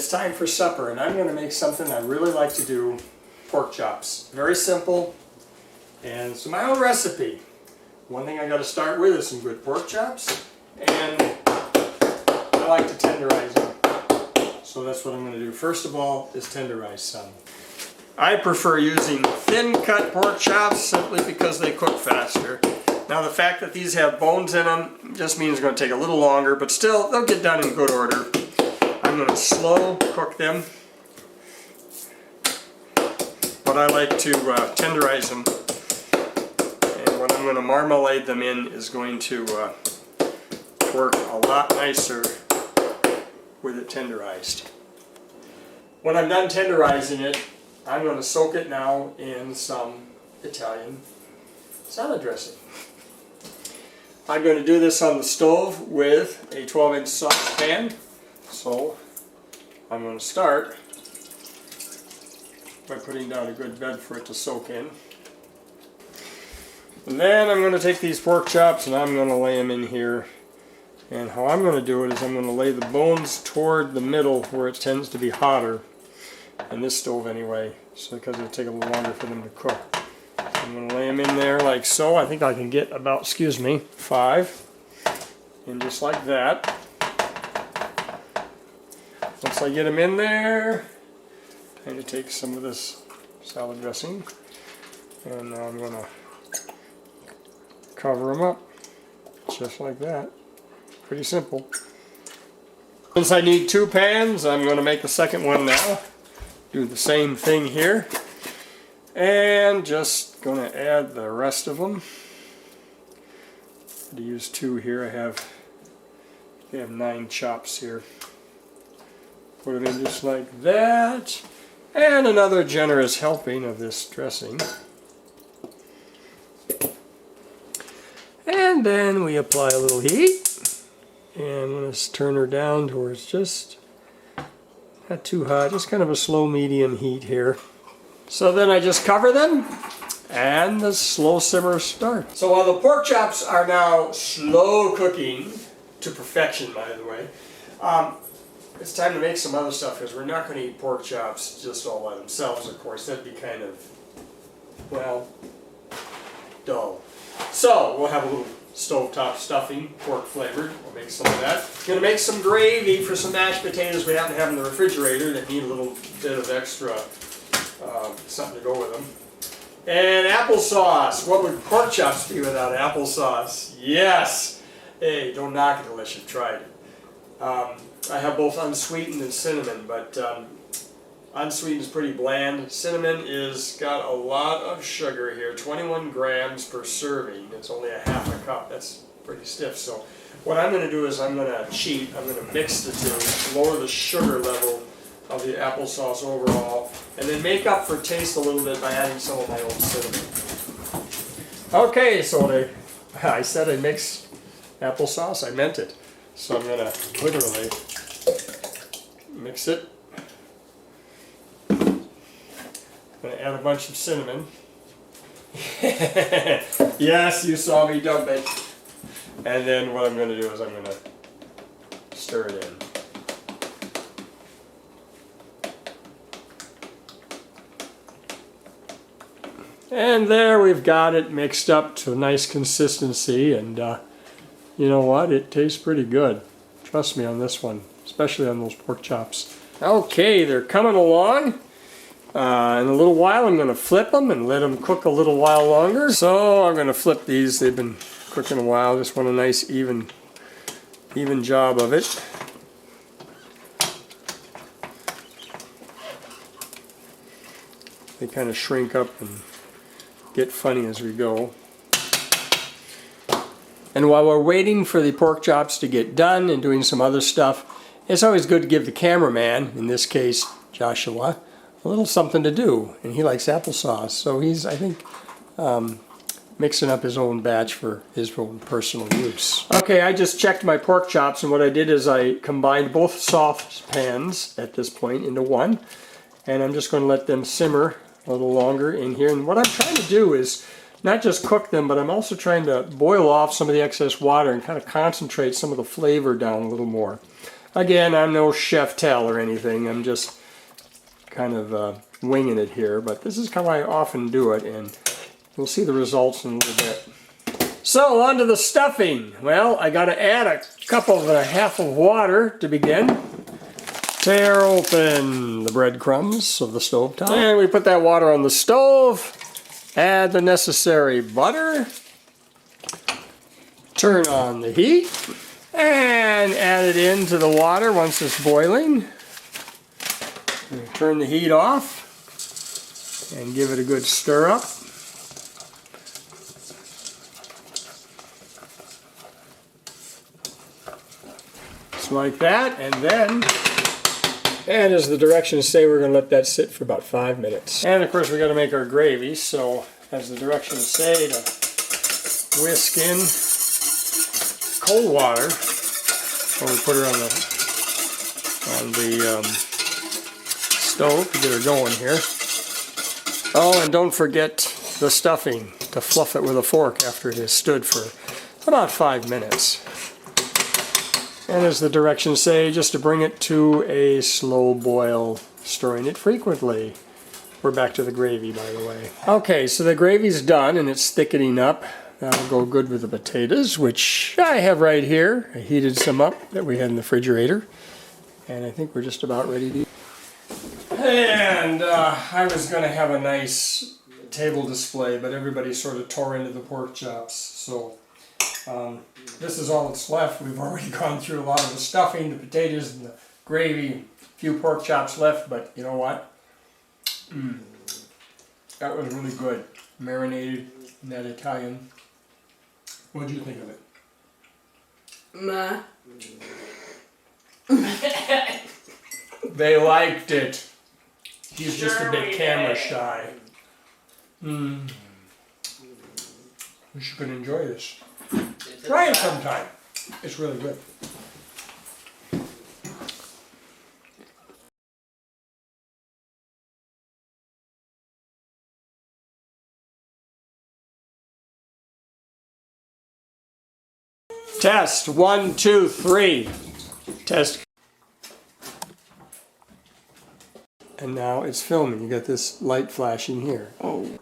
it's time for supper, and I'm going to make something I really like to do, pork chops. Very simple, and it's my own recipe. One thing I got to start with is some good pork chops, and I like to tenderize them. So that's what I'm going to do. First of all is tenderize some. I prefer using thin cut pork chops simply because they cook faster. Now the fact that these have bones in them just means it's going to take a little longer, but still they'll get done in good order. I'm going to slow cook them, but I like to tenderize them. And what I'm going to marmalade them in is going to work a lot nicer with it tenderized. When I'm done tenderizing it, I'm going to soak it now in some Italian salad dressing. I'm going to do this on the stove with a 12-inch saucepan. So I'm going to start by putting down a good bed for it to soak in. And then I'm going to take these pork chops and I'm going to lay them in here. And how I'm going to do it is I'm going to lay the bones toward the middle where it tends to be hotter, in this stove anyway, so because it'll take a little longer for them to cook. I'm going to lay them in there like so. I think I can get about, 5, and just like that. Once I get them in there, I'm going to take some of this salad dressing, and now I'm going to cover them up, just like that. Pretty simple. Since I need 2 pans, I'm going to make the second one now. Do the same thing here. And just going to add the rest of them. To use 2 here, I have 9 chops here. Put them in just like that. And another generous helping of this dressing. And then we apply a little heat. And I'm going to turn her down to where it's just not too hot, just kind of a slow medium heat here. So then I just cover them and the slow simmer starts. So while the pork chops are now slow cooking to perfection, by the way, it's time to make some other stuff because we're not going to eat pork chops just all by themselves, of course. That'd be kind of, well, dull. So we'll have a little stovetop stuffing, pork flavored. We'll make some of that. Going to make some gravy for some mashed potatoes we happen to have in the refrigerator that need a little bit of extra something to go with them. And applesauce. What would pork chops be without applesauce? Yes! Hey, don't knock it unless you've tried it. I have both unsweetened and cinnamon, but unsweetened is pretty bland. Cinnamon is got a lot of sugar here, 21 grams per serving. It's only a half a cup. That's pretty stiff. So what I'm going to do is I'm going to cheat. I'm going to mix the two, lower the sugar level of the applesauce overall, and then make up for taste a little bit by adding some of my own cinnamon. Okay, so I said I mix applesauce. I meant it. So I'm going to literally mix it. I'm going to add a bunch of cinnamon. Yes, you saw me dump it. And then what I'm going to do is I'm going to stir it in. And there we've got it mixed up to a nice consistency, and you know what? It tastes pretty good. Trust me on this one, especially on those pork chops. Okay, they're coming along. In a little while I'm going to flip them and let them cook a little while longer. So I'm going to flip these. They've been cooking a while. Just want a nice even job of it. They kind of shrink up and get funny as we go. And while we're waiting for the pork chops to get done and doing some other stuff, it's always good to give the cameraman, in this case Joshua, a little something to do. And he likes applesauce, so he's, I think, mixing up his own batch for his own personal use. Okay, I just checked my pork chops, and what I did is I combined both saucepans at this point into one, and I'm just going to let them simmer a little longer in here. And what I'm trying to do is not just cook them, but I'm also trying to boil off some of the excess water and kind of concentrate some of the flavor down a little more. Again, I'm no chef tell or anything. I'm just kind of winging it here, but this is how I often do it, and we'll see the results in a little bit. So, on to the stuffing. Well, I got to add a cup and a half of water to begin. Tear open the breadcrumbs of the stovetop. And we put that water on the stove. Add the necessary butter. Turn on the heat. And add it into the water once it's boiling. Turn the heat off. And give it a good stir up. Just like that. And then... and as the directions say, we're going to let that sit for about 5 minutes. And of course, we got to make our gravy. So, as the directions say, to whisk in cold water, or we put her on the stove to get her going here. Oh, and don't forget the stuffing to fluff it with a fork after it has stood for about 5 minutes. And as the directions say, just to bring it to a slow boil, stirring it frequently. We're back to the gravy, by the way. Okay, so the gravy's done and it's thickening up. That'll go good with the potatoes, which I have right here. I heated some up that we had in the refrigerator. And I think we're just about ready to eat. And I was going to have a nice table display, but everybody sort of tore into the pork chops, so... this is all that's left. We've already gone through a lot of the stuffing, the potatoes, and the gravy. A few pork chops left, but you know what? That was really good. Marinated in that Italian. What did you think of it? Nah. They liked it. He's Sure just a bit we camera did. shy. Wish you could enjoy this. Try it sometime. It's really good. Test. 1, 2, 3. Test. And now it's filming. You got this light flashing here. Oh.